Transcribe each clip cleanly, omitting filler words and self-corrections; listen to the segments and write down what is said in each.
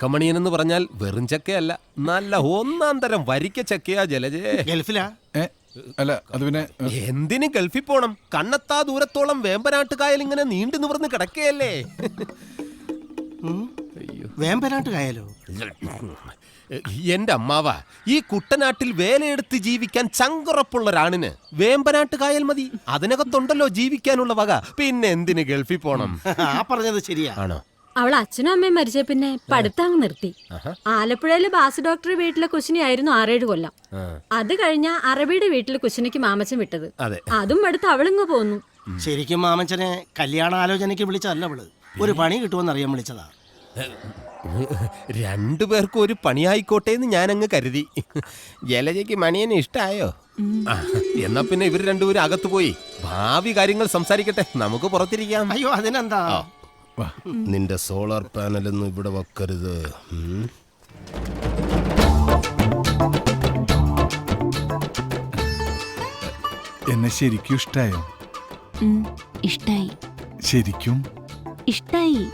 ഉണക്കമണിയൻ എന്ന് പറഞ്ഞാൽ വെറും ചക്കയല്ല, നല്ല ഒന്നാം തരം വരിക്ക ചക്കയാ ജലജേ. ഗൾഫിലാ? അല്ല അത് പിന്നെ എന്തിന് ഗൾഫിൽ പോണം? കണ്ണെത്താ ദൂരത്തോളം വേമ്പനാട്ടുകായൽ ഇങ്ങനെ നീണ്ടു നിവർന്ന് കിടക്കുകയല്ലേ. വേമ്പനാട്ടുകായലോ? എന്റെ അമ്മാവ, ഈ കുട്ടനാട്ടിൽ വേലയെടുത്ത് ജീവിക്കാൻ ചങ്കുറപ്പുള്ള ഒരാണിന് വേമ്പനാട്ടുകായൽ മതി. അതിനകത്തുണ്ടല്ലോ ജീവിക്കാനുള്ള വക. പിന്നെ എന്തിന് ഗൾഫിൽ പോണം? ആ പറഞ്ഞത് ശരിയാ. ആണോ? അവൾ അച്ഛനും അമ്മയും മരിച്ച പിന്നെ പഠിത്തങ്ങ് നിർത്തി. ആലപ്പുഴയിലെ ബാസ് ഡോക്ടർ വീട്ടിലെ കുശിനിയായിരുന്നു 6-7 കൊല്ലം. അത് കഴിഞ്ഞ അറബിയുടെ വീട്ടിലെ കുശിനിക്ക് മാമച്ചൻ വിട്ടത്. അതും അടുത്ത് അവളിങ്ങ് പോന്നു. ശരിക്കും മാമച്ചനെ കല്യാണ ആലോചനയ്ക്ക് വിളിച്ചതല്ല അവള്, ഒരു പണി കിട്ടുമെന്ന് അറിയാൻ വിളിച്ചതാ. രണ്ടുപേർക്കും ഒരു പണിയായിക്കോട്ടെ എന്ന് ഞാനങ്ങ് കരുതി. ജലജയ്ക്ക് മണിയനെ ഇഷ്ടായോ? എന്നാ പിന്നെ ഇവർ രണ്ടുപേരും അകത്ത് പോയി ഭാവി കാര്യങ്ങൾ സംസാരിക്കട്ടെ, നമുക്ക് പുറത്തിരിക്കാം. അയ്യോ അതിനെന്താ, നിന്റെ സോളാർ പാനലൊന്നും ഇവിടെ വെക്കരുത്. എന്നെ ശരിക്കും ഇഷ്ടായോ? ഇഷ്ടായി. ശരിക്കും ഇഷ്ടായി.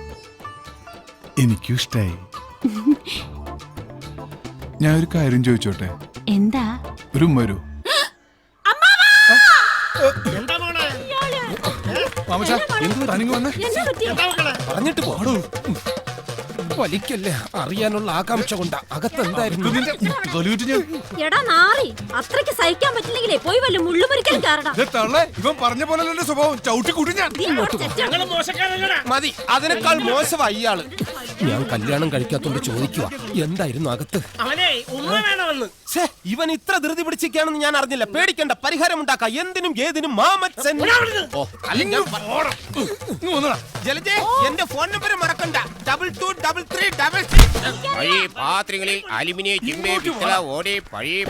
എനിക്കും ഇഷ്ടായി. ഞാൻ ഒരു കാര്യം ചോദിച്ചോട്ടെ? എന്താ? ഒരു ഉമ്മ വരൂ. പറഞ്ഞിട്ട് പോടൂ. വലിക്കല്ലേ, അറിയാനുള്ള ആകാംക്ഷ കൊണ്ടാ. അകത്തെന്തായിരുന്നു? എടാ നാറി, അത്രയ്ക്ക് സഹിക്കാൻ പറ്റില്ലെങ്കിലേ പോയി വല്ല മുള്ളുമുറിക്കലും കാരണം. ഇവൻ പറഞ്ഞ പോലെ സ്വഭാവം ചവിട്ടി കൂട്ടി ഞാൻ. മതി, അതിനേക്കാൾ മോശമായി ഇയാള്. ഞാൻ കല്യാണം കഴിക്കാത്തോണ്ട് ചോദിക്കുക, എന്തായിരുന്നു അകത്ത്? ഇവൻ ഇത്ര ധൃതി പിടിച്ചിരിക്കുകയാണെന്ന് ഞാൻ അറിഞ്ഞില്ല. പേടിക്കണ്ട, പരിഹാരം ഉണ്ടാക്കാം. എന്തിനും ഏതിനും മാമച്ചൻ. ജലജേ, എന്റെ ഫോൺ നമ്പർ മറക്കണ്ട. 223366. പഴയ പാത്രങ്ങളിൽ അലുമിനിയം, ചിമ്മി, പിത്തള, ഓടി പഴയ.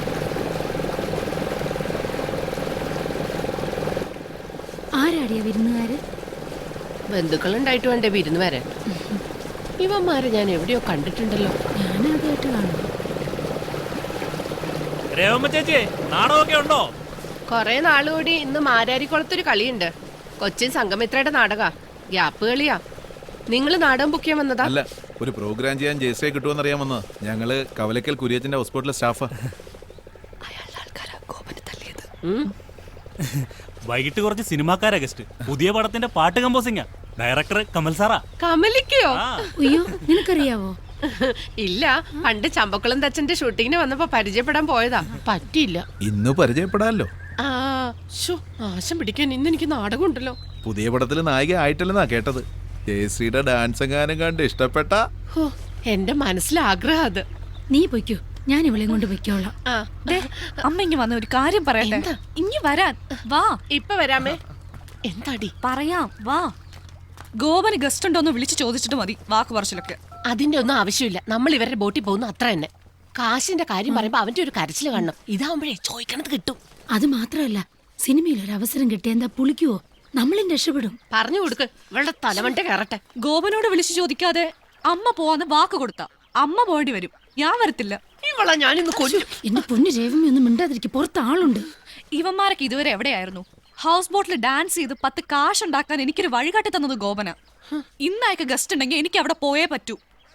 ആരാടിയ വിരുന്നുകാര്? ബന്ധുക്കളുണ്ടായിട്ട് വേണ്ടേ വിരുന്ന് വരാൻ? ഇവന്മാരെ ഞാൻ എവിടെയോ കണ്ടിട്ടുണ്ടല്ലോ. ഞാനാദ്യമായിട്ട് കാണുന്നു. നാടകമൊക്കെ ഉണ്ടോ? കൊറേ നാളുകൂടി ഇന്ന് മാരാരിക്കുളത്തൊരു കളിയുണ്ട്. കൊച്ചിൻ സംഗമിത്രയുടെ നാടക. ഗ്യാപ്പ് കളിയാ. നിങ്ങൾ നാടകം ബുക്ക് ചെയ്യാൻ വന്നതാ? അല്ല, ഒരു പ്രോഗ്രാം ചെയ്യാൻ ജയശ്രീ കിട്ടുമെന്ന് അറിയാമെന്ന്. ഞങ്ങള് കവലക്കൽ കുര്യച്ചന്റെ ഹോസ്പിറ്റലിലെ സ്റ്റാഫാ. വൈകിട്ട് കുറച്ച് സിനിമാക്കാരാ ഗസ്റ്റ്. പുതിയ പടത്തിന്റെ പാട്ട് കമ്പോസിംഗാ. ഡയറക്ടർ കമൽ സാറാ. കമലിക്കയോ? അയ്യോ, നിനക്കറിയാവോ? ഇല്ല, പണ്ട് ചമ്പക്കുളം തച്ചന്റെ ഷൂട്ടിങ്ങിന് വന്നപ്പോ പരിചയപ്പെടാൻ പോയതാ. പറ്റിയില്ല. ഇന്ന് പരിചയപ്പെടാമല്ലോ. ആശം പിടിക്കാൻ ഇന്ന് എനിക്ക് നാടകം ഉണ്ടല്ലോ. പുതിയ പടത്തിൽ നായിക ആയിട്ടില്ലെന്നാ കേട്ടത്. ജയശ്രീയുടെ ഡാൻസ് എങ്ങാനും കണ്ട് ഇഷ്ടപ്പെട്ട. എന്റെ മനസ്സിലെ ആഗ്രഹം അത്. നീ പൊയ്ക്കോ, ഞാൻ ഇവളെ കൊണ്ട് പൊയ്ക്കോളാം. അമ്മ ഇങ്ങ് വന്ന ഒരു കാര്യം പറയട്ടെ. ഇങ്ങ് വരാൻ വാ. ഇപ്പൊ വരാമേ. എന്താടി? പറയാം, വാ. ഗോപന് ഗസ്റ്റ് ഉണ്ടോന്ന് വിളിച്ചു ചോദിച്ചിട്ട് മതി വാക്ക് പറച്ചിലൊക്കെ. അതിന്റെ ഒന്നും ആവശ്യമില്ല. നമ്മൾ ഇവരുടെ ബോട്ടിൽ പോകുന്നു, അത്ര തന്നെ. കാശിന്റെ കാര്യം പറയുമ്പോ അവന്റെ ഒരു കരച്ചില് കാണണം. ഇതാവുമ്പോഴേ ചോദിക്കണത് കിട്ടും. അത് മാത്രമല്ല, സിനിമയിൽ ഒരു അവസരം കിട്ടിയ എന്താ പുളിക്കുവോ? നമ്മളും രക്ഷപ്പെടും. പറഞ്ഞു കൊടുക്ക്, ഇവളുടെ തലമണ്ട കയറട്ടെ. ഗോപനോട് വിളിച്ചു ചോദിക്കാതെ അമ്മ പോവാന്ന് വാക്ക് കൊടുത്ത അമ്മ പോകേണ്ടി വരും. ഞാൻ വരത്തില്ല. ഇവളെ ഞാനിന്ന് കൊല്ലും. എന്റെ പൊന്നു രേവമി ഒന്നും മിണ്ടാതിരിക്കും, പുറത്ത് ആളുണ്ട്. ഇവന്മാരൊക്കെ ഇതുവരെ എവിടെയായിരുന്നു? ഹൗസ് ബോട്ടിൽ ഡാൻസ് ചെയ്ത് 10 കാശ് ഉണ്ടാക്കാൻ എനിക്കൊരു വഴികാട്ടി തന്നത് ഗോപന. ഇന്നയക്ക് ഗസ്റ്റ് ഉണ്ടെങ്കിൽ എനിക്ക് അവിടെ പോയേ പറ്റൂ.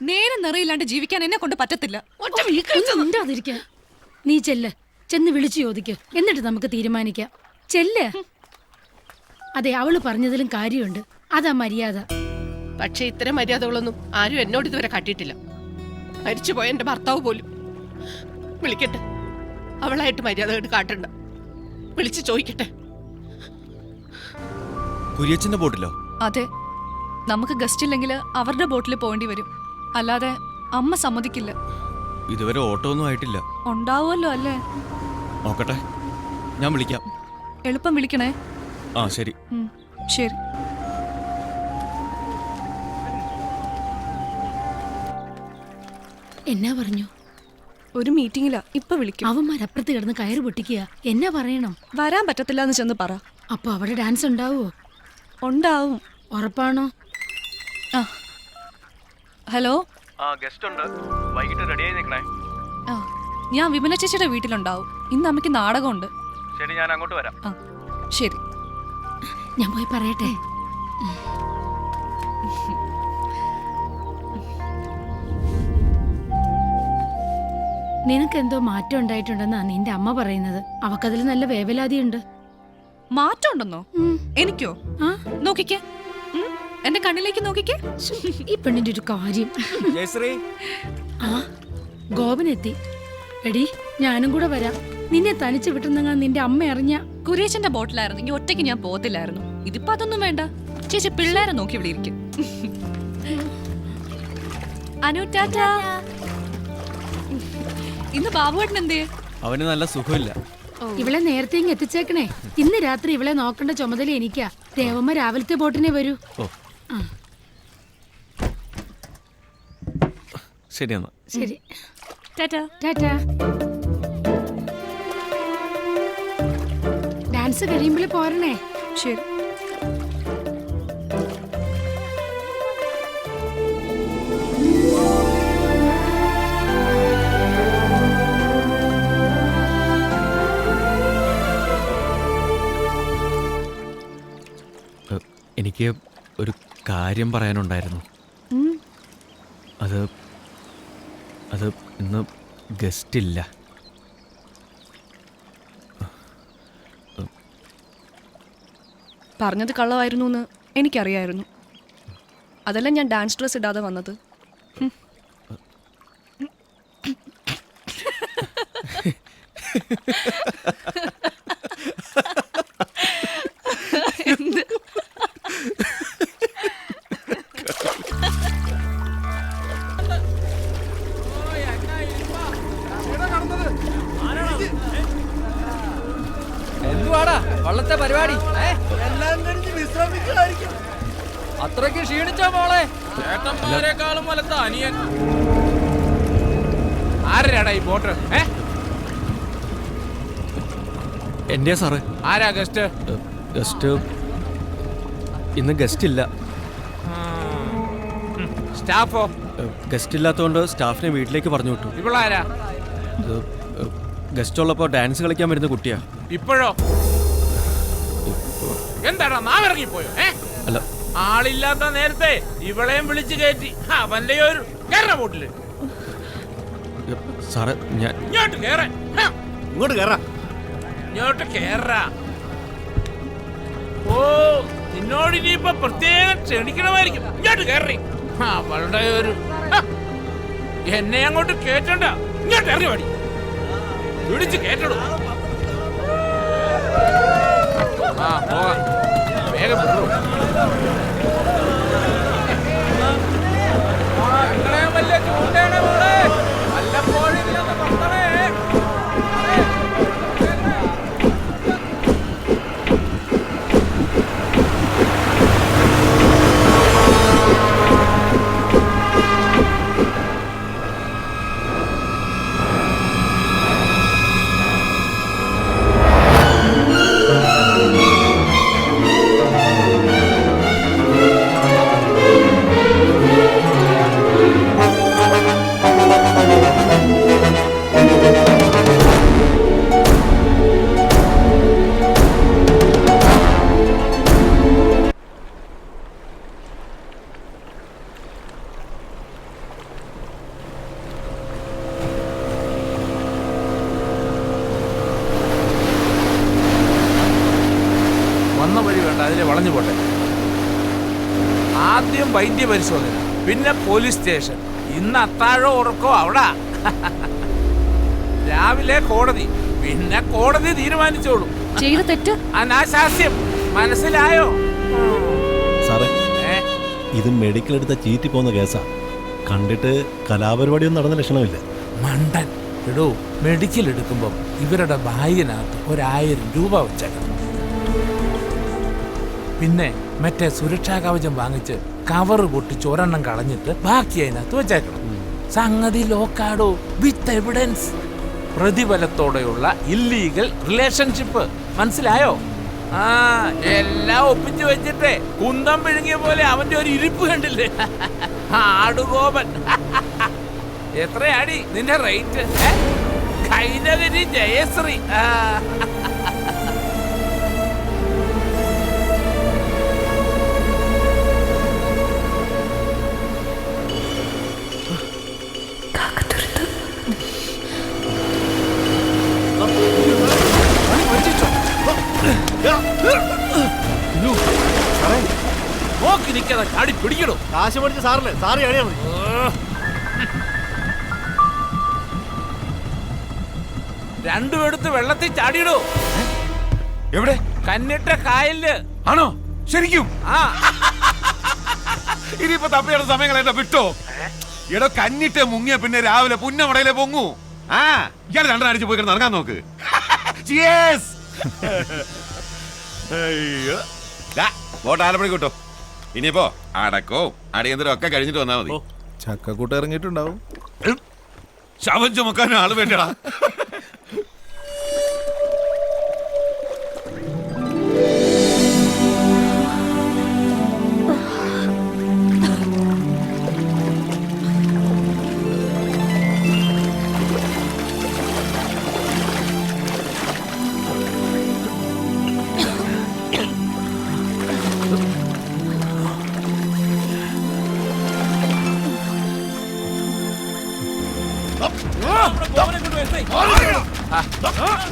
നേരം നിറയില്ലാണ്ട് ജീവിക്കാൻ എന്നെ കൊണ്ട് പറ്റത്തില്ല. മിണ്ടാതിരിക്കാൻ. നീ ചെന്ന് വിളിച്ചു ചോദിക്ക്, എന്നിട്ട് നമുക്ക് തീരുമാനിക്കാം. ചെല്ല്. അതെ, അവള് പറഞ്ഞതിലും കാര്യമുണ്ട്. അതാ മര്യാദ. പക്ഷെ ഇത്തരം മര്യാദകളൊന്നും ആരും എന്നോട് ഇതുവരെ കാട്ടിയിട്ടില്ല. മരിച്ചുപോയ എന്റെ ഭർത്താവ് പോലും. വിളിക്കട്ടെ, അവളായിട്ട് മര്യാദ കാട്ടണ്ട. വിളിച്ചു ചോദിക്കട്ടെ. കുര്യച്ചന്റെ ബോട്ടിലോ? അതെ, നമുക്ക് ഗസ്റ്റ് ഇല്ലെങ്കിൽ അവരുടെ ബോട്ടിൽ പോകേണ്ടി വരും. അല്ലാതെ അമ്മ സമ്മതിക്കില്ല. ഇതുവരെ ഓട്ടോ ഒന്നും ആയിട്ടില്ല. ഉണ്ടാവുമല്ലോ അല്ലേ? നോക്കട്ടെ, ഞാൻ വിളിക്കാം. എളുപ്പം വിളിക്കണേ. ആ ശരി. ശരി. എന്നാ പറഞ്ഞു? ഒരു മീറ്റിംഗിലാ, ഇപ്പൊ വിളിക്കും. അവന്മാരപ്പുറത്ത് കിടന്ന് കയറ് പൊട്ടിക്കുക. എന്നാ പറയണം? വരാൻ പറ്റത്തില്ല എന്ന് ചെന്ന് പറ. അപ്പൊ അവിടെ ഡാൻസ് ഉണ്ടാവോ? ഉണ്ടാവും. ഉറപ്പാണോ? ഹലോ, ഗസ്റ്റ് ഉണ്ട്, വൈകിട്ട് റെഡിയായി നിൽക്കണേ. ഞാൻ വിമല ചേച്ചിയുടെ വീട്ടിലുണ്ടാവും. ഇന്ന് അമ്മയ്ക്ക് നാടകമുണ്ട്. ശരി, ഞാൻ അങ്ങോട്ട് വരാം. ശരി, ഞാൻ പോയി പറയട്ടെ. നിനക്ക് എന്തോ മാറ്റം ഉണ്ടായിട്ടുണ്ടെന്നാ നിന്റെ അമ്മ പറയുന്നത്. അവക്കതിൽ നല്ല വേവലാതിയുണ്ട്. മാറ്റം ഉണ്ടെന്നോ? എനിക്കോ? ആ നോക്കിക്കേ, എന്റെ കണ്ണിലേക്ക് നോക്കിക്കേ. ഈ പെണ്ണിന്റെ ഒരു കാര്യം. ആ ഗോപനെത്തി. എടി ഞാനും കൂടെ വരാം. നിന്നെ തനിച്ച് വിട്ടുന്നെങ്ങാൻ നിന്റെ അമ്മ അറിഞ്ഞ. കുരേശന്റെ ബോട്ടിലായിരുന്നെങ്കിൽ ഒറ്റയ്ക്ക് ഞാൻ പോകത്തില്ലായിരുന്നു. ഇതിപ്പോ അതൊന്നും വേണ്ട. ചേച്ചി പിള്ളേരെ നോക്കി ഇവിടെ ഇരിക്കും. അനു ടാറ്റാ. ഇന്ന് ബാബുവേട്ടൻ എന്തേ? അവന് നല്ല സുഖമില്ല. ഇവളെ നേരത്തെ ഇങ്ങ് എത്തിച്ചേക്കണേ. ഇന്ന് രാത്രി ഇവളെ നോക്കേണ്ട ചുമതല എനിക്കാ. ദേവമ്മ രാവിലത്തെ ബോട്ടിനെ വരൂ. ശരി എന്നാ. ശരി ടാറ്റാ. ടാറ്റാ. ഡാൻസ് കഴിയുമ്പോഴേ പോരണേ. ശരി. എനിക്ക് ഒരു കാര്യം പറയാനുണ്ടായിരുന്നു. അത് ഇന്ന് ഗസ്റ്റ് ഇല്ല. പറഞ്ഞത് കള്ളമായിരുന്നു എന്ന് എനിക്കറിയായിരുന്നു. അതല്ല ഞാൻ ഡാൻസ് ഡ്രസ് ഇടാതെ വന്നത്. എന്തുവാടാ വള്ളത്തെ പരിപാടി? അത്രയ്ക്ക് ക്ഷീണിച്ചോ മോളെ? ചേട്ടന്മാരെക്കാളും വലത്ത അനിയൻ. ആരാടാ ഈ ബോട്ട്? എൻ്റെ സാറ്. ആരാ ഗസ്റ്റ്? ഗസ്റ്റ് ഇന്ന് ഗസ്റ്റ് ഇല്ല. സ്റ്റാഫോ? ഗസ്റ്റ് ഇല്ലാത്തതുകൊണ്ട് സ്റ്റാഫിനെ വീട്ടിലേക്ക് പറഞ്ഞു വിട്ടു. ഇവളാരാ? ഗസ്റ്റ് ഉള്ളപ്പോ ഡാൻസ് കളിക്കാൻ വരുന്ന കുട്ടിയാ. ഇപ്പോഴോ? എന്താടാ നാവിറങ്ങിപ്പോയോ? അല്ല, ആളില്ലാത്ത നേരത്തെ ഇവളെയും വിളിച്ചു കയറ്റി അവന്റെ ഒരു കേരള ബോട്ടില്. സാറ് ഞാൻ ഇങ്ങോട്ട് കേറാ. ഇങ്ങോട്ട് കേറാ. ഇങ്ങോട്ട് കേറാ. ഓ നിന്നോട് ഇനിയിപ്പൊ പ്രത്യേകം ക്ഷണിക്കണമായിരിക്കും. ഇങ്ങോട്ട് കേറി. അവളുടെ ഒരു എന്നെ അങ്ങോട്ട് കേറ്റണ്ട. ഇങ്ങോട്ട് ഇറങ്ങി പാടി പിടിച്ച് കേട്ടടൂ. ആ പോകാം. വേഗം വിടൂ. വല്ല ചൂണ്ടയാണ് മോളെ. വല്ലപ്പോഴും ഇതിനൊന്ന് പന്തളേ. വന്ന വഴി വേണ്ട, അതിലെ വളഞ്ഞു പോട്ടെ. ആദ്യം വൈദ്യ പരിശോധന, പിന്നെ പോലീസ് സ്റ്റേഷൻ. ഇന്ന് അത്താഴോ ഉറക്കോ അവിടെ. രാവിലെ കോടതി, പിന്നെ കോടതി തീരുമാനിച്ചോളൂ. ചെയ്ത തെറ്റ് അനാശാസ്യം മനസ്സിലായോ? സാറേ, ഇത് മെഡിക്കൽ എടുത്ത ചീറ്റി പോകുന്ന കേസാ. കണ്ടിട്ട് കലാപരിപാടിയൊന്നും നടന്ന ലക്ഷണമില്ല. മണ്ടൻ. എടോ, മെഡിക്കൽ എടുക്കുമ്പം ഇവരുടെ ബാഗിനകത്ത് 1000 രൂപ വെച്ചേക്കണം. പിന്നെ മറ്റേ സുരക്ഷാ കവചം വാങ്ങിച്ച് കവറ് പൊട്ടിച്ച് ഒരെണ്ണം കളഞ്ഞിട്ട് ബാക്കി അതിനകത്ത് വെച്ചേക്കണം. സംഗതി ലോക്കാടോ, വിത്ത് എവിഡൻസ്. പ്രതിഫലത്തോടെയുള്ള ഇല്ലീഗൽ റിലേഷൻഷിപ്പ്. മനസ്സിലായോ? ആ എല്ലാം ഒപ്പിച്ചു വെച്ചിട്ടേ കുന്തം പിഴുങ്ങിയ പോലെ അവന്റെ ഒരു ഇരിപ്പ് കണ്ടില്ലേ? ആടുകോപൻ. എത്രയാടി നിന്റെ റേറ്റ്? കൈനകരി ജയശ്രീ. നിൽക്കാതെ ചാടി പിടിക്കണോ. കാശ് മേടിച്ച് സാറിന് സാറ് ചാടിയാ മതി. രണ്ടും എടുത്ത് വെള്ളത്തിൽ ചാടിയിടോ. എവിടെ? കന്നിട്ട കായലില്. ആണോ? ശരിക്കും? ആ ഇനിയിപ്പോ തപ്പിയുടെ സമയങ്ങളെ വിട്ടോ. എടോ കന്നിട്ട് മുങ്ങിയ പിന്നെ രാവിലെ പുന്നമടയിലെ പൊങ്ങൂ. ആ ഇയാൾ രണ്ടെണ്ണം അടിച്ചു പോയി കിടന്ന് ഇറങ്ങാൻ നോക്ക്. Cheers! അയ്യോ ബോട്ട് ആലപ്പുഴ കിട്ടോ. ഇനിയിപ്പോ അടക്കോ അടിയന്തരം ഒക്കെ കഴിഞ്ഞിട്ട് വന്നാ മതി. ചക്കക്കൂട്ട് ഇറങ്ങിയിട്ടുണ്ടാവും. ശവം ചുമക്കാൻ ആള് വേണ്ടടാ.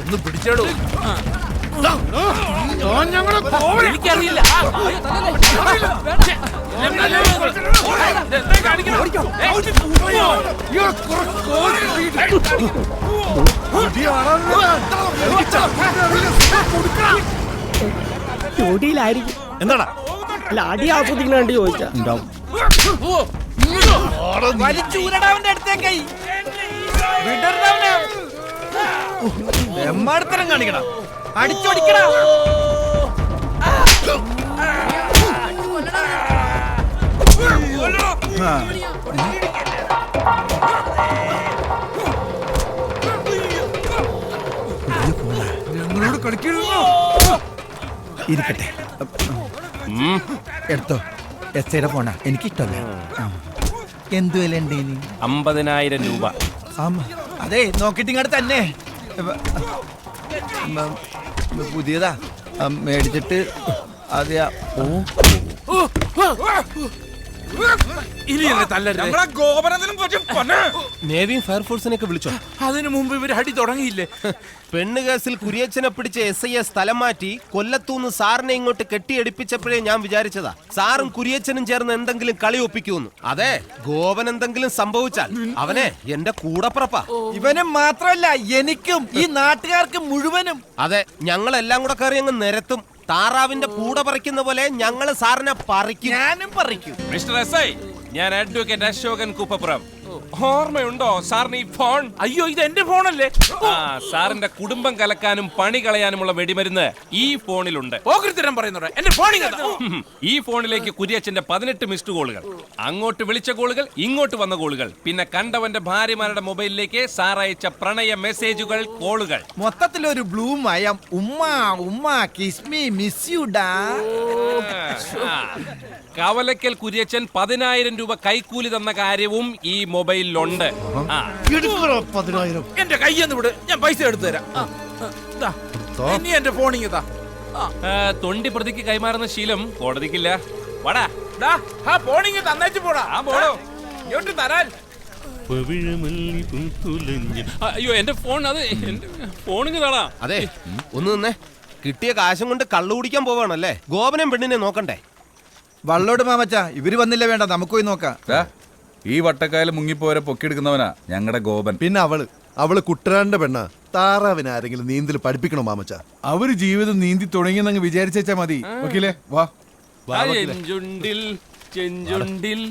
ഒന്ന് പിടിച്ചേടൂ. എനിക്കറിയില്ല. ചോട്ടിയിലായിരിക്കും. എന്താടാ അല്ല അടി ആസ്വദിക്കണ വേണ്ടി ചോദിച്ചാ വലിച്ചൂരടാവന്റെ അടുത്തേക്കായി എമ്മാടത്തരം കാണിക്കണം. അടിച്ചോടിക്കണം. ഞങ്ങളോട് കളിക്കരുതോ. ഇരിക്കട്ടെ, എടുത്തോ. എസ് ഐയുടെ ഫോണാ, എനിക്കിഷ്ടമല്ല. എന്തു വില ഉണ്ട്? 50,000 രൂപ. അതെ, നോക്കിട്ട് ഇങ്ങോട്ട് തന്നെ. പുതിയതാ, മേടിച്ചിട്ട് അതെയാ. നേവിയും ഫയർഫോഴ്സിനെയൊക്കെ വിളിച്ചോ? അതിനു മുമ്പ് ഇവർ അടി തുടങ്ങിയില്ലേ? പെണ്ണ് കേസിൽ കുരിയച്ചനെ പിടിച്ച SI സ്ഥലം മാറ്റി കൊല്ലത്തൂന്ന് സാറിനെ ഇങ്ങോട്ട് കെട്ടിയെടുപ്പിച്ചപ്പോഴേ ഞാൻ വിചാരിച്ചതാ സാറും കുരിയച്ചനും ചേർന്ന് എന്തെങ്കിലും കളി ഒപ്പിക്കൂന്ന്. അതെ, ഗോപൻ എന്തെങ്കിലും സംഭവിച്ചാൽ അവനെ എന്റെ കൂടപ്പുറപ്പാ. ഇവനും മാത്രമല്ല, എനിക്കും ഈ നാട്ടുകാർക്ക് മുഴുവനും. അതെ, ഞങ്ങളെല്ലാം കൂടെ കയറി അങ്ങ് നിരത്തും. താറാവിന്റെ കൂട പറിക്കുന്ന പോലെ ഞങ്ങള് സാറിനെ പറിക്കും. ഞാനും പറിക്കും. മിസ്റ്റർ SI, ഞാൻ അഡ്വക്കേറ്റ് അശോകൻ കുപ്പപ്പുറം. ഓർമ്മയുണ്ടോ സാറിന് ഈ ഫോൺ? അയ്യോ, ഇത് എന്റെ ഫോണല്ലേ? സാറിന്റെ കുടുംബം കലക്കാനും പണി കളയാനുമുള്ള വെടിമരുന്ന് ഈ ഫോണിലുണ്ട്. ഓകൃത്തരം പറയുന്നുണ്ട്. എന്റെ ഫോണിൽ ഈ ഫോണിലേക്ക് കുര്യച്ചന്റെ 18 മിസ്ഡ് കോളുകൾ, അങ്ങോട്ട് വിളിച്ച കോളുകൾ, ഇങ്ങോട്ട് വന്ന കോളുകൾ, പിന്നെ കണ്ടവന്റെ ഭാര്യമാരുടെ മൊബൈലിലേക്ക് സാർ അയച്ച പ്രണയ മെസ്സേജുകൾ, കോളുകൾ. മൊത്തത്തിലൊരു ബ്ലൂ മയം. ഉമ്മ ഉമ്മ കിസ്മി മിസ് യു ഡാ. കവലക്കൽ കുര്യച്ചൻ 10,000 രൂപ കൈക്കൂലി തന്ന കാര്യവും ഈ മൊബൈലിലുണ്ട്. എന്റെ കയ്യെന്ന് വിട്, ഞാൻ പൈസ എടുത്തു തരാം. ഇനി എന്റെ ഫോണിങ് താ. തൊണ്ടി പ്രതിക്ക് കൈമാറുന്ന ശീലം കോടതിക്കില്ല. വാടാ, ഫോണിങ് തന്നേച്ചു പോടാ. പോടോ. ഇങ്ങോട്ട് തരാൻ. അയ്യോ, എന്റെ ഫോൺ, അത് എന്റെ ഫോണിങ് താടാ. അതെ, ഒന്ന് നിന്നേ. കിട്ടിയ കാശും കൊണ്ട് കള്ളു കുടിക്കാൻ പോവാണല്ലേ? ഗോപനം പെണ്ണിനെ നോക്കണ്ടേ? വള്ളോട് മാമച്ച, ഇവര് വന്നില്ല, വേണ്ട, നമുക്ക് പോയി നോക്കാം. ഈ വട്ടക്കായൽ മുങ്ങിപ്പോരെ പൊക്കിയെടുക്കുന്നവനാ ഞങ്ങളുടെ ഗോപൻ. പിന്നെ അവള് കുട്ടനാടിന്റെ പെണ്ണ. താറാവിനെ ആരെങ്കിലും നീന്തൽ പഠിപ്പിക്കണോ മാമച്ച? അവര് ജീവിതം നീന്തി തുടങ്ങിയെന്നങ്ങ് വിചാരിച്ചാ മതി. ഓക്കെ, വാ. ചെഞ്ചുണ്ടിൽ ചെഞ്ചുണ്ടിൽ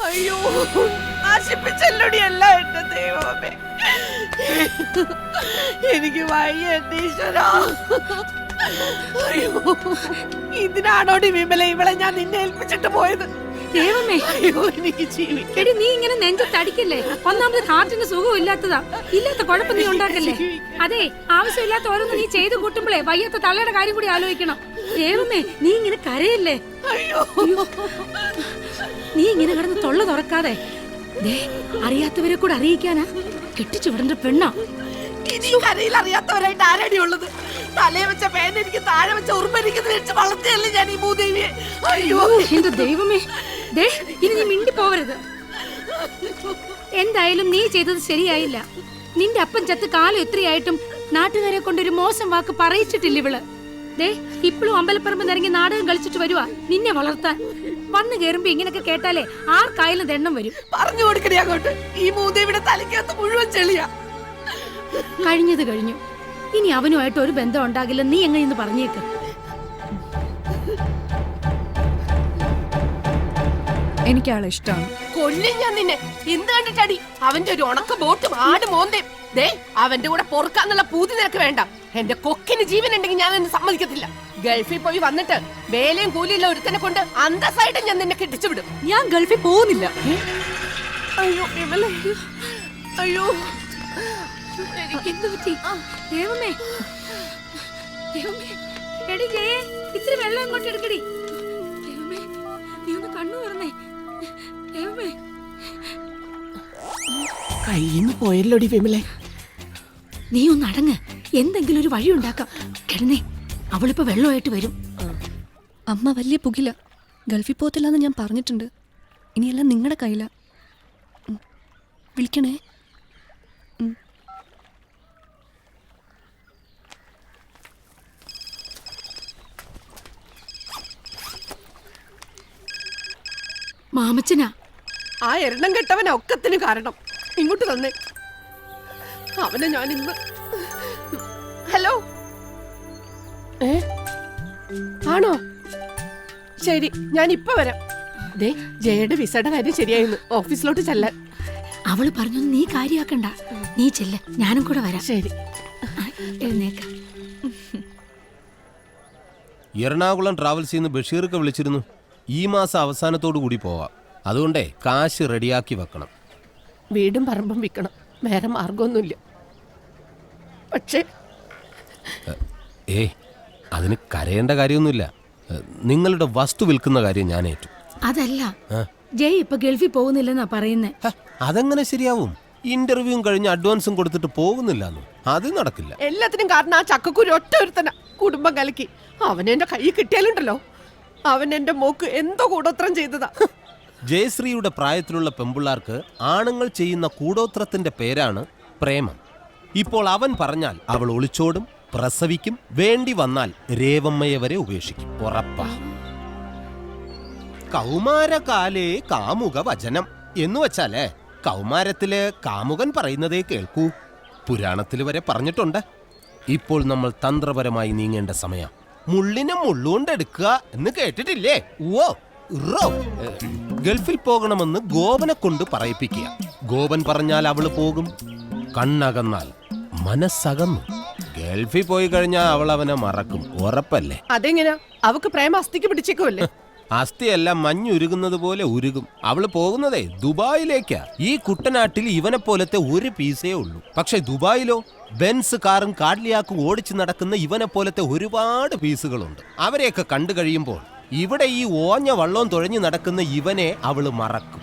അയ്യോ, നശിപ്പിച്ചല്ലോടി എല്ലാം എന്റെ ദൈവമേ. എനിക്ക് വയ്യ എന്റെ ഈശ്വരാ. അയ്യോ, ഇതിനാണോടി വിമല ഇവളെ ഞാൻ നിന്നെ ഏൽപ്പിച്ചിട്ട് പോയത്? ദൈവമേ, അയ്യോ, എനിക്ക് ജീവിക്കണം. എടി നീ ഇങ്ങനെ നെഞ്ചത്തടിക്കല്ലേ. ഒന്നാമത് ഹാർട്ടിന് സുഖം ഇല്ലാത്തതാ. ഇല്ലാത്ത കുഴപ്പം നീ ഉണ്ടാക്കല്ലേ. അതെ, ആവശ്യമില്ലാത്ത ഓരോന്ന് നീ ചെയ്തു കൂട്ടുമ്പോഴേ വയ്യാത്ത തള്ളയുടെ കാര്യം കൂടി ആലോചിക്കണം. ദൈവമേ, നീ ഇങ്ങനെ കരയല്ലേ. അയ്യോ, നീ ഇങ്ങനെ കിടന്ന് തൊള്ള തുറക്കാതെ. ദേ, അറിയാത്തവരെ കൂടെ അറിയിക്കാനാ കെട്ടിച്ചു വിടേണ്ട പെണ്ണാ. ഇനിയും കരയിൽ അറിയാത്തവരായിട്ട് ആരടി ഉള്ളത്? തലയെ വെച്ച പേന എനിക്ക് താഴെ വെച്ച ഉറുമ്പരിക്കുന്നത് വെച്ച് വളർത്തിയല്ലേ ഞാൻ ഈ ഭൂദേവിയെ. അയ്യോ എന്റെ ദൈവമേ, ദേ ഇനി നീ മിണ്ടി പോവരുത്. എന്തായാലും നീ ചെയ്തത് ശരിയായില്ല. നിന്റെ അപ്പൻ ചത്ത് കാലം എത്രയായിട്ടും നാട്ടുകാരെ കൊണ്ടൊരു മോശം വാക്ക് പറയിച്ചിട്ടില്ല ഇവള്. ദേ ഇപ്പോഴും അമ്പലപ്പറമ്പ് നിറങ്ങി നാടകം കളിച്ചിട്ട് വരുവാ നിന്നെ വളർത്താൻ. വന്നു കേറുമ്പോ ഇങ്ങനൊക്കെ കേട്ടാലേ ആർക്കായാലും ദണ്ണം വരും. പറഞ്ഞു കൊടുക്കണേ അങ്ങോട്ട്. ഈ ഭൂദേവിയുടെ തലയ്ക്കകത്ത് മുഴുവൻ ചെളിയാ. കഴിഞ്ഞത് കഴിഞ്ഞു. ഇനി അവനുമായിട്ട് ഒരു ബന്ധം ഉണ്ടാകില്ല. നീ എങ്ങനെയെന്ന് പറഞ്ഞേക്ക്. എനിക്ക് ആളെ ഇഷ്ടമാണ്. കൊല്ലും ഞാൻ നിന്നെ. എന്ത് കണ്ടിട്ടടി? അവന്റെ ഒരു ഉണക്ക ബോട്ടും ആട് മോന്തേം. ദേ അവന്റെ കൂടെ പൊറുക്കാന്നുള്ള പൂതി നിനക്ക് വേണ്ട. എന്റെ കൊക്കിന് ജീവൻ ഉണ്ടെങ്കിൽ ഞാൻ നിന്നെ സമ്മതിക്കത്തില്ല. ഗൾഫിൽ പോയി വന്നിട്ട് വേലയും കൂലിയുള്ള ഒരുത്തനെ കൊണ്ട് അന്തസ്സായിട്ട് ഞാൻ നിന്നെ കെട്ടിച്ചു വിടും. ഞാൻ ഗൾഫിൽ പോകുന്നില്ല. അയ്യോ വിമല, അയ്യോ എന്ത് പറ്റി? ദൈവമേ, ദൈവമേ, എടി ജയേ, ഇത്തിരി വെള്ളം ഇങ്ങോട്ട് എടുക്കടി. ദൈവമേ, നീ ഒന്ന് കണ്ണു തുറന്നേ. ദൈവമേ, കയ്യിന്ന് പോയല്ലോടി വിമലെ. നീ ഒന്ന് അടങ്ങ്. എന്തെങ്കിലും ഒരു വഴി ഉണ്ടാക്കാം. കിടന്നേ, അവളിപ്പോ വെള്ളമായിട്ട് വരും. അമ്മ വലിയ പുകില. ഗൾഫിൽ പോകത്തില്ലെന്ന് ഞാൻ പറഞ്ഞിട്ടുണ്ട്. ഇനിയെല്ലാം നിങ്ങളുടെ കയ്യില. വിളിക്കണേ. മാമച്ചനാ. ആ എണ്ണം കെട്ടവനെ ഒക്കത്തിന് കാരണം. ഇങ്ങോട്ട് തന്നെ അവനെ ഞാൻ ഇന്ന്. ഹലോ, ആണോ? ശരി, ഞാൻ ഇപ്പൊ വരാം. ദേ ജയയുടെ വിസയുടെ കാര്യം ശരിയായിരുന്നു. ഓഫീസിലോട്ട് ചെല്ലാൻ. അവള് പറഞ്ഞൊന്നും നീ കാര്യാക്കണ്ട. നീ ചെല്ല, ഞാനും കൂടെ വരാം. ശരി, എഴുന്നേക്ക. എറണാകുളം ട്രാവൽസിൽ നിന്ന് ബഷീർക്ക് വിളിച്ചിരുന്നു. ഈ മാസം അവസാനത്തോടു കൂടി പോവാം. അതുകൊണ്ടേ കാശ് റെഡിയാക്കി വെക്കണം. വീടും പറമ്പും വിൽക്കണം. വേറെ മാർഗമൊന്നുമില്ല. പക്ഷേ അതിന് കരയേണ്ട കാര്യമൊന്നുമില്ല. നിങ്ങളുടെ വസ്തു വിൽക്കുന്ന കാര്യം ഞാൻ ഏറ്റു. അതല്ല, ജയ് ഇപ്പൊ ഗൾഫിൽ പോകുന്നില്ലെന്നാ പറയുന്നേ. അതെങ്ങനെ ശരിയാവും? ഇന്റർവ്യൂവും കഴിഞ്ഞ് അഡ്വാൻസും കൊടുത്തിട്ട് പോകുന്നില്ലെന്നു. അത് നടക്കില്ല. എല്ലാത്തിനും കാരണം ആ ചക്കക്കുരു ഒറ്റ ഒരുത്തന. കുടുംബം കലക്കി അവനെന്റെ കൈ കിട്ടിയാലുണ്ടല്ലോ, അവൻ എന്റെ മോക്ക് എന്തോ കൂടോത്രം ചെയ്തതാ. ജയശ്രീയുടെ പ്രായത്തിലുള്ള പെമ്പിള്ളാർക്ക് ആണുങ്ങൾ ചെയ്യുന്ന കൂടോത്രത്തിന്റെ പേരാണ് പ്രേമം. ഇപ്പോൾ അവൻ പറഞ്ഞാൽ അവൾ ഒളിച്ചോടും, പ്രസവിക്കും, വേണ്ടി വന്നാൽ രേവമ്മയെ വരെ ഉപേക്ഷിക്കും. ഉറപ്പാ. കൗമാരകാലേ കാമുക വചനം എന്ന് വെച്ചാലേ കൗമാരത്തില് കാമുകൻ പറയുന്നതേ കേൾക്കൂ. പുരാണത്തിൽ വരെ പറഞ്ഞിട്ടുണ്ട്. ഇപ്പോൾ നമ്മൾ തന്ത്രപരമായി നീങ്ങേണ്ട സമയം. മുള്ളിനെ മുള്ളുകൊണ്ടെടുക്കുക എന്ന് കേട്ടിട്ടില്ലേ? ഓ ഗൾഫിൽ പോകണമെന്ന് ഗോപനെ കൊണ്ട് പറയിപ്പിക്കുക. ഗോപൻ പറഞ്ഞാൽ അവള് പോകും. കണ്ണകന്നാൽ മനസ്സകന്നു. ഗൾഫിൽ പോയി കഴിഞ്ഞാൽ അവൾ അവനെ മറക്കും. ഉറപ്പല്ലേ? അതെങ്ങനെയാ? അവക്ക് പ്രേമ അസ്ഥിക്ക് പിടിച്ചേക്കുമല്ലേ? അസ്ഥിയെല്ലാം മഞ്ഞുരുകുന്നത് പോലെ ഉരുകും. അവള് പോകുന്നതേ ദുബായിലേക്കാ. ഈ കുട്ടനാട്ടിൽ ഇവനെ പോലത്തെ ഒരു പീസേ ഉള്ളൂ. പക്ഷെ ദുബായിലോ ബെൻസ് കാറും കാഡ്ലിയാക്കും ഓടിച്ചു നടക്കുന്ന ഇവനെ പോലത്തെ ഒരുപാട് പീസുകളുണ്ട്. അവരെയൊക്കെ കണ്ടു കഴിയുമ്പോൾ ഇവിടെ ഈ ഓഞ്ഞ വള്ളവും തുഴഞ്ഞു നടക്കുന്ന ഇവനെ അവള് മറക്കും.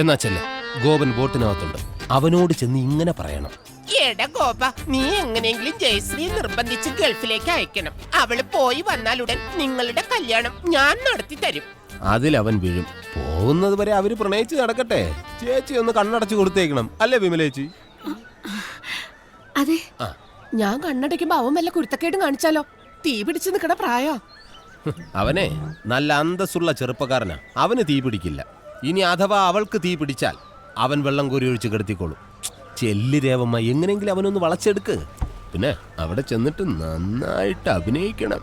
എന്നാ ചെല്ല, ഗോപൻ ബോട്ടിനകത്തുണ്ട്. അവനോട് ചെന്ന് ഇങ്ങനെ പറയണം: എടാ ഗോപ, നീ എങ്ങനെയെങ്കിലും ജയശ്രീ നിർബന്ധിച്ച് ഗൾഫിലേക്ക് അയക്കണം. അവള് പോയി വന്നാലുടൻ നിങ്ങളുടെ കല്യാണം ഞാൻ നടത്തി തരും. അതിലവൻ വീഴും. പോകുന്നത് വരെ അവര് പ്രണയിച്ച് നടക്കട്ടെ. ചേച്ചി ഒന്ന് കണ്ണടച്ചു കൊടുത്തേക്കണം. അല്ലേ വിമലേച്ചി? അതെ. ഞാൻ കണ്ണടയ്ക്കുമ്പോ അവൻ വല്ല കുരുത്തക്കേടും കാണിച്ചാലോ? തീ പിടിച്ചു നിൽക്കണ പ്രായ. അവനെ നല്ല അന്തസ്സുള്ള ചെറുപ്പക്കാരനാ. അവന് തീ പിടിക്കില്ല. ഇനി അഥവാ അവൾക്ക് തീ പിടിച്ചാൽ അവൻ വെള്ളം കോരി ഒഴിച്ച് കിടത്തിക്കോളും. ചെല്ലി രേവമ്മ, എങ്ങനെയെങ്കിലും അവനൊന്ന് വളച്ചെടുക്ക്. പിന്നെ അവിടെ ചെന്നിട്ട് നന്നായിട്ട് അഭിനയിക്കണം.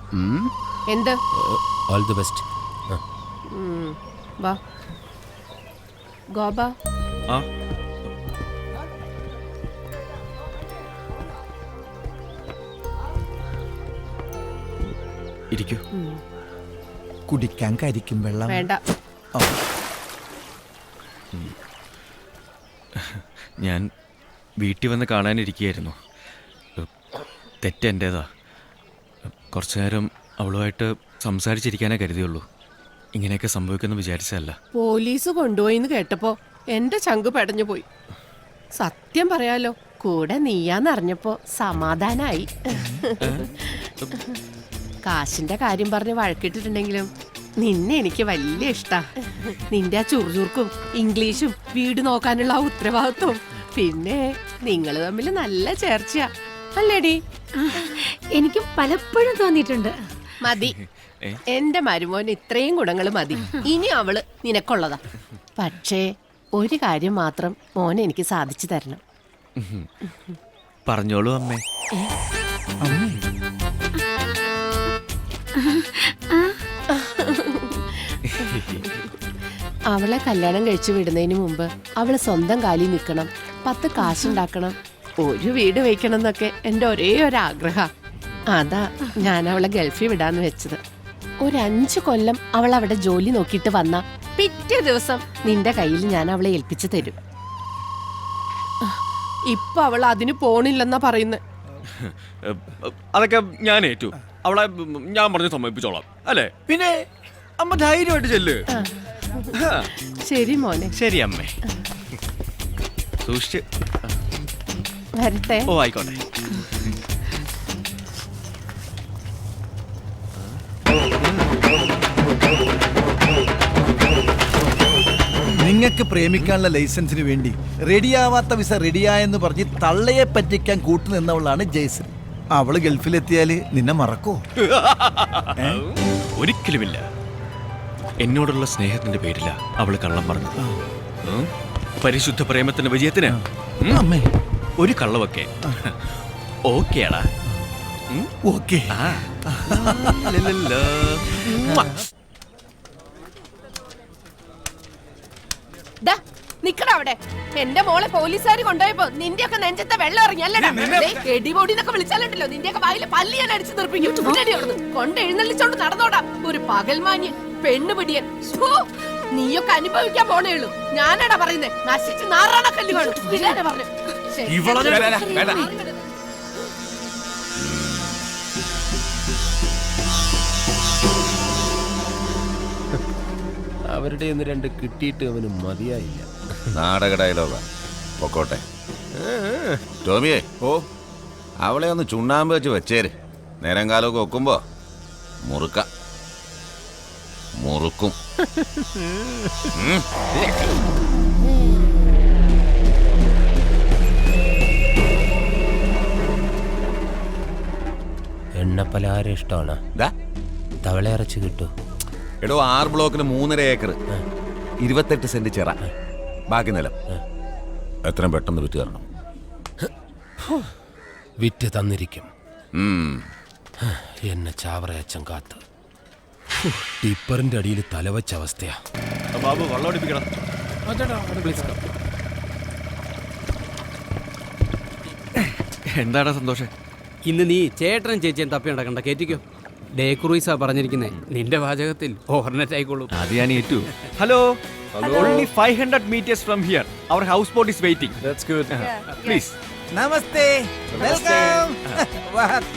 എന്ത്? All the best. വാ ഗോപ. ആ ഇരിക്കൂ. കുടിക്കാൻ കരിക്കും വെള്ളം വേണ്ട. ഞാൻ വീട്ടിൽ വന്ന് കാണാനിരിക്കുകയായിരുന്നു. തെറ്റെൻ്റേതാ. കുറച്ചു നേരം അവളുമായിട്ട് സംസാരിച്ചിരിക്കാനേ കരുതിയുള്ളൂ. ഇങ്ങനെയൊക്കെ സംഭവിക്കുമെന്ന് വിചാരിച്ചതല്ല. പോലീസ് കൊണ്ടുപോയിന്ന് കേട്ടപ്പോ എന്റെ ചങ്ക് പെടഞ്ഞു പോയി. സത്യം പറയാലോ, കൂടെ നീയാന്നറിഞ്ഞപ്പോ സമാധാനായി. കാശിന്റെ കാര്യം പറഞ്ഞ് വഴക്കിട്ടിട്ടുണ്ടെങ്കിലും നിന്നെ എനിക്ക് വലിയ ഇഷ്ടാ. നിന്റെ ആ ചുറുചുറുക്കും ഇംഗ്ലീഷും വീട് നോക്കാനുള്ള ആ ഉത്തരവാദിത്വം, പിന്നെ നിങ്ങൾ തമ്മിൽ നല്ല ചേർച്ചയാ അല്ലേടി? എനിക്കും പലപ്പോഴും തോന്നിയിട്ടുണ്ട്. മതി, എന്റെ മരുമോന് ഇത്രയും ഗുണങ്ങൾ മതി. ഇനി അവള് നിനക്കുള്ളതാ. പക്ഷേ ഒരു കാര്യം മാത്രം മോനെ എനിക്ക് സാധിച്ചു തരണം. പറഞ്ഞോളൂ അമ്മേ. അവളെ കല്യാണം കഴിച്ചു വിടുന്നതിന് മുമ്പ് അവള് സ്വന്തം കാലിൽ നിൽക്കണം, 10 കാശുണ്ടാക്കണം, ഒരു വീട് വെക്കണം എന്നൊക്കെ എന്റെ ഒരേ ഒരു ആഗ്രഹ. അതാ ഞാൻ അവളെ ഗൾഫിൽ വിടാന്ന് വെച്ചത്. ഒരു 5 കൊല്ലം അവൾ അവിടെ ജോലി നോക്കിയിട്ട് വന്ന പിറ്റേ ദിവസം നിന്റെ കയ്യിൽ ഞാൻ അവളെ ഏൽപ്പിച്ചു തരും. ഇപ്പൊ അവൾ അതിന് പോണില്ലെന്നാ പറയുന്നത്. അതൊക്കെ ഞാൻ ഏറ്റു. അവളെ ഞാൻ പറഞ്ഞ് സമ്മതിപ്പിച്ചോളാം അല്ലേ? പിന്നെ അമ്മ ധൈര്യമായിട്ട് ചെല്ല്. ശരി മോനെ. ശരി അമ്മേ. സൂക്ഷിച്ച് വരട്ടെ. ഓ ആയിക്കോട്ടെ. നിങ്ങൾക്ക് പ്രേമിക്കാനുള്ള ലൈസൻസിന് വേണ്ടി റെഡിയാവാത്ത വിസ റെഡിയായെന്ന് പറഞ്ഞ് തള്ളയെ പറ്റിക്കാൻ കൂട്ടുനിന്നവളാണ് ജയശ്രീ. അവള് ഗൾഫിലെത്തിയാല് നിന്നെ മറക്കോ? ഒരിക്കലുമില്ല. എന്നോടുള്ള സ്നേഹത്തിന്റെ പേരില അവള് കള്ളം പറഞ്ഞത്. പരിശുദ്ധ പ്രേമത്തിന്റെ വിജയത്തിന് ഒരു കള്ളവൊക്കെ ഓക്കേടാ. ഓക്കേ. നിക്കടാ അവിടെ. എന്റെ മോളെ പോലീസുകാര് കൊണ്ടുപോയപ്പോ നിന്റെ ഒക്കെ നെഞ്ചത്തെ വെള്ളം ഇറങ്ങി അല്ലടാ. എടിപൊടി എന്നൊക്കെ വിളിച്ചാലുണ്ടല്ലോ നിന്റെ ഒക്കെ വായില് പല്ലി ഞാൻ അടിച്ചു നിർപ്പിക്കും. കൊണ്ട് എഴുന്നള്ളിച്ചോണ്ട് നടന്നോടാ ഒരു പകൽമാന്യൻ പെണ്ണുപിടിയൻ. നീയൊക്കെ അനുഭവിക്കാൻ പോണേ ഉള്ളൂ. ഞാനാടാ പറയുന്നേ, നശിച്ച് നാറാണ കല്ല് കാണും. ഇല്ലാതെ പറഞ്ഞു. അവരുടെ 2 കിട്ടിയിട്ട് അവന് മതിയായില്ല. നാടക ഡയലോഗാ. പൊക്കോട്ടെ. ടോമിയെ, അവളെ ഒന്ന് ചുണ്ണാമ്പ് വെച്ച് വെച്ചേര്. നേരം കാലമൊക്കെ വെക്കുമ്പോ മുറുക്കും. എണ്ണപ്പലഹാരം ഇഷ്ടമാണ്. തവള ഇറച്ചി കിട്ടൂ. എടോ 6 ബ്ലോക്കിന് 3.5 ഏക്കർ, 28 സെന്റ് ചിറ, ബാക്കി നിലം. എത്രയും പെട്ടെന്ന് വിറ്റ് തരണം. വിറ്റ് തന്നിരിക്കും. എന്നെ ചാവറയച്ചൻ കാത്ത് ടിപ്പറിന്റെ അടിയിൽ തലവച്ച അവസ്ഥയാ. ബാബു വെള്ളം അടിപ്പിക്കണം. എന്താടാ സന്തോഷം? ഇന്ന് നീ ചേട്ടനും ചേച്ചിയും തപ്പി നടക്കണ്ട, കേറ്റിക്കോ. ഡേ ക്രൂയിസാ പറഞ്ഞിരിക്കുന്നേ. നിന്റെ വാചകത്തിൽ ഓവർനെറ്റ് ആയിക്കോളൂ. അത് ഞാൻ ഏറ്റു. Hello. Only 500 meters from here. Our houseboat is waiting. That's good. Please. നമസ്തേ. വെൽക്കം.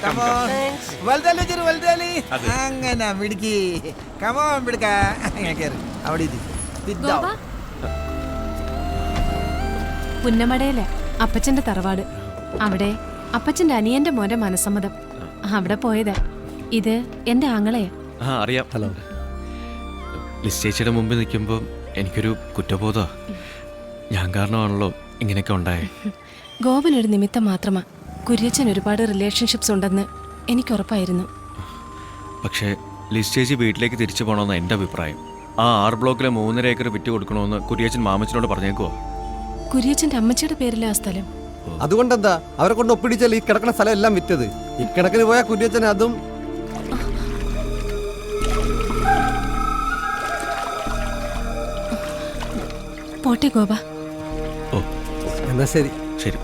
Come on. വൽദാലി ജരു വൽദാലി. അങ്ങനെ മിടുക്കി. കം ഓൺ മിടുക്ക. കേറ്. അവിടെ ഇരി. പുന്നമടയിലെ അപ്പച്ചന്റെ തറവാട്. അവിടെ അപ്പച്ചന്റെ അനിയന്റെ മോന്റെ മനസ്സമ്മതം. അവിടെ പോയതാ. ഇത് എന്റെ ആങ്ങളെയാ. അറിയാം. ഹലോ. ലിസ് ചേച്ചിയുടെ മുമ്പിൽ നിൽക്കുമ്പോൾ എനിക്കൊരു കുറ്റബോധം. ഞാൻ കാരണമാണല്ലോ ഇങ്ങനെയൊക്കെ ഉണ്ടായേ. ഗോപൻ ഒരു നിമിത്തം മാത്രമാ. കുര്യച്ചൻ ഒരുപാട് റിലേഷൻഷിപ്സ് ഉണ്ടെന്ന് എനിക്ക് ഉറപ്പായിരുന്നു. പക്ഷേ ലിസ് ചേച്ചി വീട്ടിലേക്ക് തിരിച്ചു പോകണമെന്ന് എൻ്റെ അഭിപ്രായം. ആ 6 ബ്ലോക്കിലെ 3.5 ഏക്കർ വിറ്റ് കൊടുക്കണമെന്ന് കുര്യച്ചൻ മാമച്ചനോട് പറഞ്ഞേക്കുവോ? കുര്യച്ചന്റെ അമ്മച്ചിയുടെ പേരിലെ ആ സ്ഥലം. അതുകൊണ്ടെന്താ അവരെ കൊണ്ട് ഒപ്പിടിച്ചാൽ ഈ കിടക്കുന്ന സ്ഥലം എല്ലാം വിറ്റത്. ഇക്കണക്കിന് പോയ കുര്യച്ചൻ അതും പോട്ടെ ഗോപ. ഓ എന്നാ ശരി. ശരി.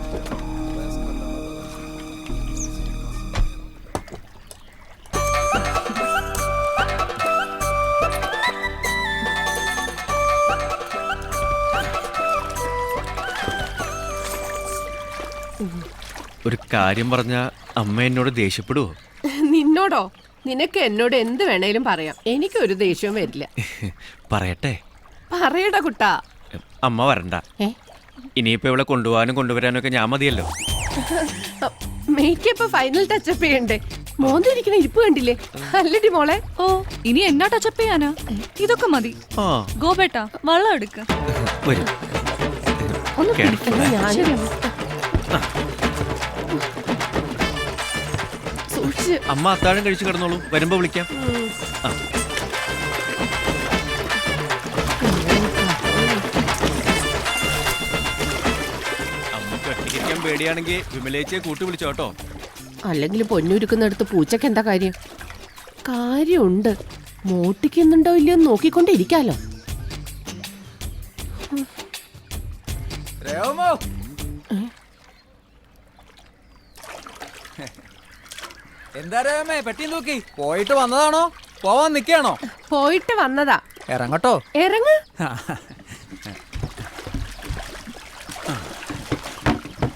ഒരു കാര്യം പറഞ്ഞ അമ്മ എന്നോട് ദേഷ്യപ്പെടുവോ? നിന്നോടോ? നിനക്ക് എന്നോട് എന്ത് വേണേലും പറയാം, എനിക്കൊരു ദേഷ്യവും വരില്ല. പറയട്ടെ? പറയടാ കുട്ടാ. അമ്മ വരണ്ട. ഇനിയിപ്പോ ഇവിടെ കൊണ്ടുപോകാനും കൊണ്ടുവരാനും ഒക്കെ ഞാൻ മതിയല്ലോ. മേക്കപ്പ് ഫൈനൽ ടച്ചപ്പ് ചെയ്യണ്ടേ? മോന്തിരിക്കുന്ന ഇരിപ്പ് കണ്ടില്ലേ? അല്ലടി മോളെ. ഓ ഇനി എന്നാ ടച്ചപ്പ് ചെയ്യാനാ? ഇതൊക്കെ മതി. ഗോപേട്ടാ വെള്ളം എടുക്ക. വരും. ഒന്ന് പിടിക്കണ്ട, ഞാനും സൂക്ഷിച്ച്. അമ്മ അത്താഴം കഴിച്ചു കിടന്നോളൂ, വരുമ്പോ വിളിക്കാം. അമ്മക്ക് ഒറ്റയ്ക്കിരിക്കാൻ പേടിയാണെങ്കിൽ വിമലേച്ചിയെ കൂട്ടി വിളിച്ചോ കേട്ടോ. അല്ലെങ്കിൽ പൊന്നുരുക്കുന്നിടത്ത് പൂച്ചക്ക് എന്താ കാര്യം? കാര്യമുണ്ട്. മോട്ടിക്കുന്നുണ്ടോ ഇല്ലയോ നോക്കിക്കൊണ്ടിരിക്കാലോ. എന്താ രേമേ പെട്ടി നോക്കി പോയിട്ട് വന്നതാണോ? പോവാൻ നിക്കാണോ? പോയിട്ട് വന്നതാ. ഇറങ്ങട്ടോ. ഇറങ്ങ്.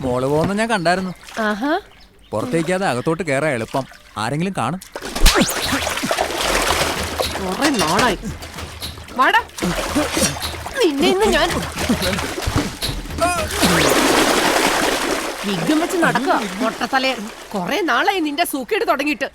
മോള് പോകുന്ന ഞാൻ കണ്ടായിരുന്നു. ആഹാ. പുറത്തേക്കാതെ അകത്തോട്ട് കയറാൻ എളുപ്പം. ആരെങ്കിലും കാണും. കുറെ നാളായി. വാടാ, നിന്നെ ഇന്ന് ഞാൻ വിഘം വെച്ച് നടക്കുക. മൊട്ടത്തലേ, കുറെ നാളായി നിന്റെ സൂക്കേട് തുടങ്ങിയിട്ട്.